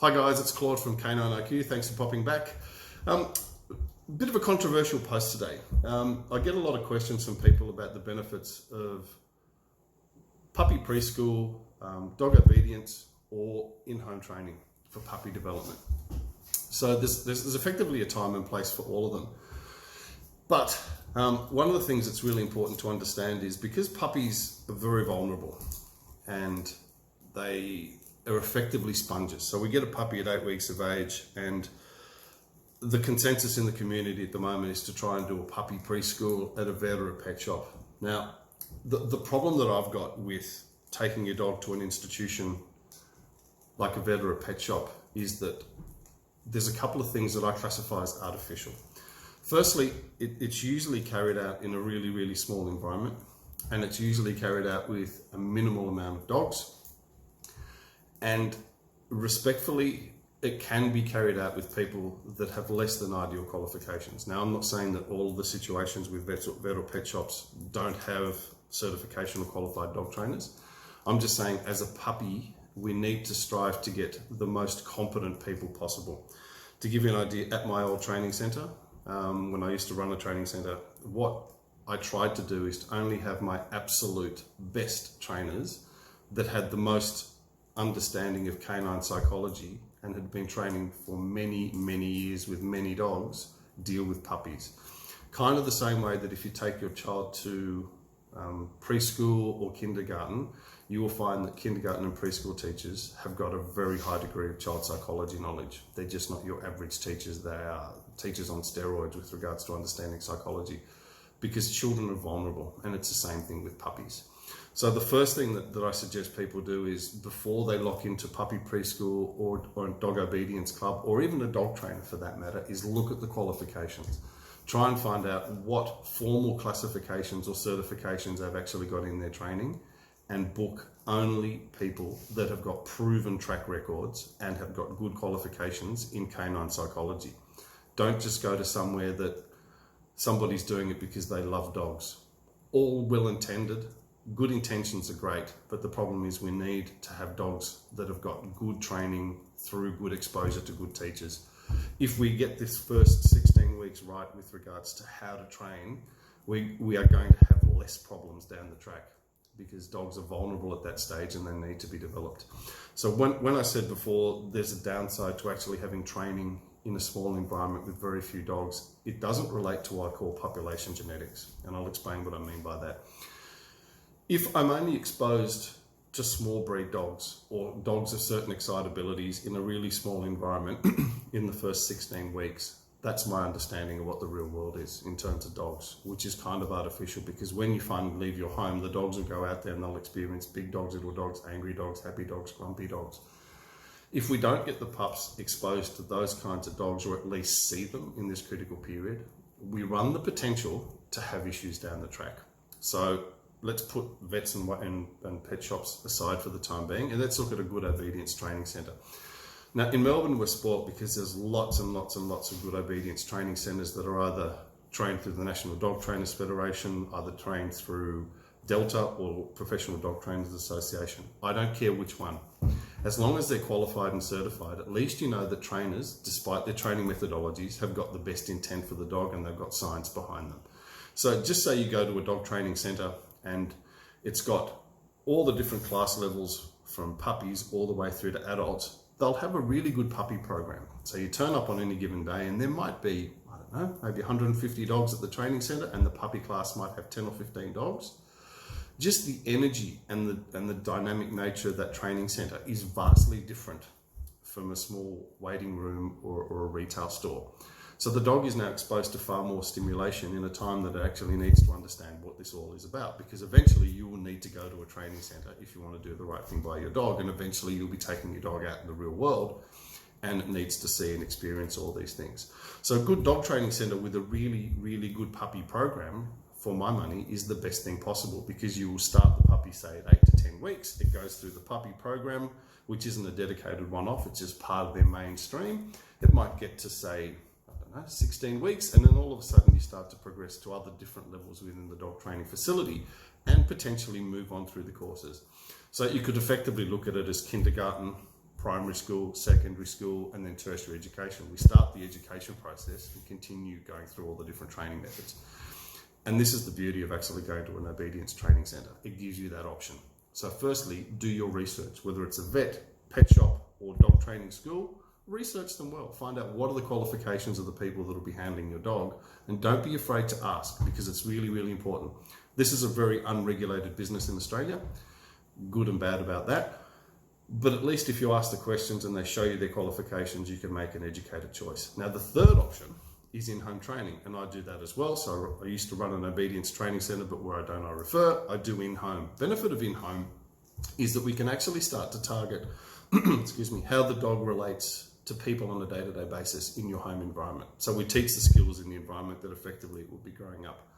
Hi guys, it's Claude from Canine IQ. Thanks for popping back. Bit of a controversial post today. I get a lot of questions from people about the benefits of puppy preschool, dog obedience, or in-home training for puppy development. So there's effectively a time and place for all of them. But one of the things that's really important to understand is because puppies are very vulnerable and they are effectively sponges. So we get a puppy at 8 weeks of age, and the consensus in the community at the moment is to try and do a puppy preschool at a vet or a pet shop. Now, the problem that I've got with taking your dog to an institution like a vet or a pet shop is that there's a couple of things that I classify as artificial. Firstly, it's usually carried out in a really, really small environment, and it's usually carried out with a minimal amount of dogs. And respectfully, it can be carried out with people that have less than ideal qualifications. Now, I'm not saying that all of the situations with vet or pet shops don't have certification or qualified dog trainers. I'm just saying, as a puppy, we need to strive to get the most competent people possible. To give you an idea, at my old training centre, when I used to run a training centre, what I tried to do is to only have my absolute best trainers that had the most understanding of canine psychology and had been training for many, many years with many dogs deal with puppies. Kind of the same way that if you take your child to preschool or kindergarten, you will find that kindergarten and preschool teachers have got a very high degree of child psychology knowledge. They're just not your average teachers. They are teachers on steroids with regards to understanding psychology, because children are vulnerable, and it's the same thing with puppies. So the first thing that I suggest people do is, before they lock into puppy preschool or a dog obedience club, or even a dog trainer for that matter, is look at the qualifications. Try and find out what formal classifications or certifications they've actually got in their training, and book only people that have got proven track records and have got good qualifications in canine psychology. Don't just go to somewhere that somebody's doing it because they love dogs. All well intended. Good intentions are great, but the problem is we need to have dogs that have got good training through good exposure to good teachers. If we get this first 16 weeks right with regards to how to train, we are going to have less problems down the track, because dogs are vulnerable at that stage and they need to be developed. So when I said before, there's a downside to actually having training in a small environment with very few dogs, it doesn't relate to what I call population genetics, and I'll explain what I mean by that. If I'm only exposed to small breed dogs or dogs of certain excitabilities in a really small environment in the first 16 weeks, that's my understanding of what the real world is in terms of dogs, which is kind of artificial, because when you finally leave your home, the dogs will go out there and they'll experience big dogs, little dogs, angry dogs, happy dogs, grumpy dogs. If we don't get the pups exposed to those kinds of dogs, or at least see them in this critical period, we run the potential to have issues down the track. So let's put vets and pet shops aside for the time being, and let's look at a good obedience training centre. Now, in Melbourne, we're spoilt because there's lots and lots and lots of good obedience training centres that are either trained through the National Dog Trainers Federation, either trained through Delta or Professional Dog Trainers Association. I don't care which one. As long as they're qualified and certified, at least you know that trainers, despite their training methodologies, have got the best intent for the dog and they've got science behind them. So just say you go to a dog training centre and it's got all the different class levels from puppies all the way through to adults, they'll have a really good puppy program. So you turn up on any given day and there might be, I don't know, maybe 150 dogs at the training centre, and the puppy class might have 10 or 15 dogs. Just the energy and the dynamic nature of that training centre is vastly different from a small waiting room or a retail store. So the dog is now exposed to far more stimulation in a time that it actually needs to understand what this all is about, because eventually you will need to go to a training centre if you want to do the right thing by your dog, and eventually you'll be taking your dog out in the real world and it needs to see and experience all these things. So a good dog training centre with a really, really good puppy program, for my money, is the best thing possible, because you will start the puppy, say, at 8 to 10 weeks. It goes through the puppy program, which isn't a dedicated one-off, it's just part of their mainstream. It might get to, say, 16 weeks, and then all of a sudden you start to progress to other different levels within the dog training facility and potentially move on through the courses. So you could effectively look at it as kindergarten, primary school, secondary school, and then tertiary education. We start the education process and continue going through all the different training methods. And this is the beauty of actually going to an obedience training centre. It gives you that option. So firstly, do your research, whether it's a vet, pet shop, or dog training school. Research them well. Find out what are the qualifications of the people that will be handling your dog, and don't be afraid to ask, because it's really, really important. This is a very unregulated business in Australia. Good and bad about that. But at least if you ask the questions and they show you their qualifications, you can make an educated choice. Now, the third option is in-home training, and I do that as well. So I used to run an obedience training centre, but where I don't, I refer. I do in-home. Benefit of in-home is that we can actually start to target, excuse me, how the dog relates to people on a day-to-day basis in your home environment. So we teach the skills in the environment that effectively it will be growing up.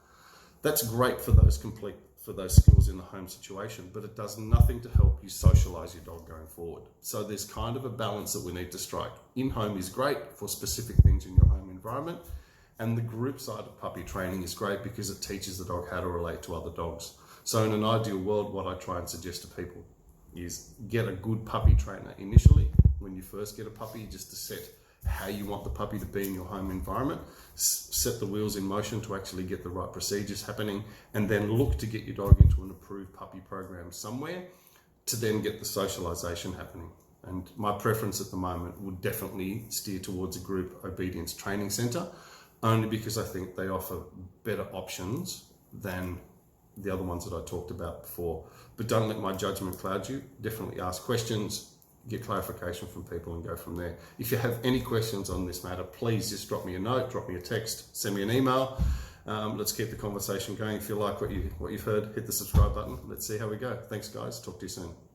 That's great for those skills in the home situation, but it does nothing to help you socialize your dog going forward. So there's kind of a balance that we need to strike. In-home is great for specific things in your home environment, and the group side of puppy training is great because it teaches the dog how to relate to other dogs. So in an ideal world, what I try and suggest to people is get a good puppy trainer initially. When you first get a puppy, just to set how you want the puppy to be in your home environment, set the wheels in motion to actually get the right procedures happening, and then look to get your dog into an approved puppy program somewhere to then get the socialization happening. And my preference at the moment would definitely steer towards a group obedience training centre, only because I think they offer better options than the other ones that I talked about before. But don't let my judgment cloud you. Definitely ask questions, get clarification from people, and go from there. If you have any questions on this matter, please just drop me a note, drop me a text, send me an email. Let's keep the conversation going. If you like what you've heard, hit the subscribe button. Let's see how we go. Thanks, guys. Talk to you soon.